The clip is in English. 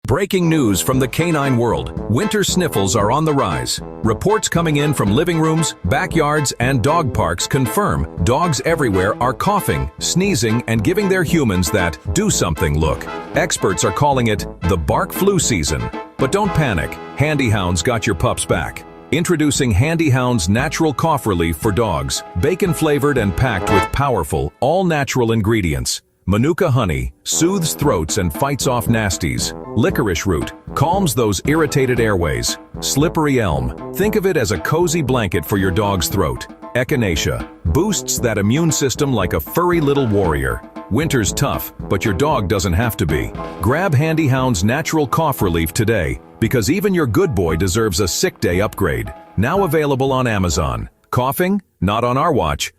Breaking news from the canine world. Winter sniffles are on the rise. Reports coming in from living rooms, backyards, and dog parks confirm dogs everywhere are coughing, sneezing, and giving their humans that do something look. Experts are calling it the bark flu season. But don't panic, Handy Hounds got your pups back. Introducing Handy Hounds Natural Cough Relief for dogs, bacon-flavored and packed with powerful, all-natural ingredients. Manuka honey soothes throats and fights off nasties. Licorice root calms those irritated airways. Slippery elm, think of it as a cozy blanket for your dog's throat. Echinacea boosts that immune system like a furry little warrior. Winter's tough, but your dog doesn't have to be. Grab Handy Hound's Natural Cough Relief today, because even your good boy deserves a sick day upgrade. Now available on Amazon. Coughing? Not on our watch.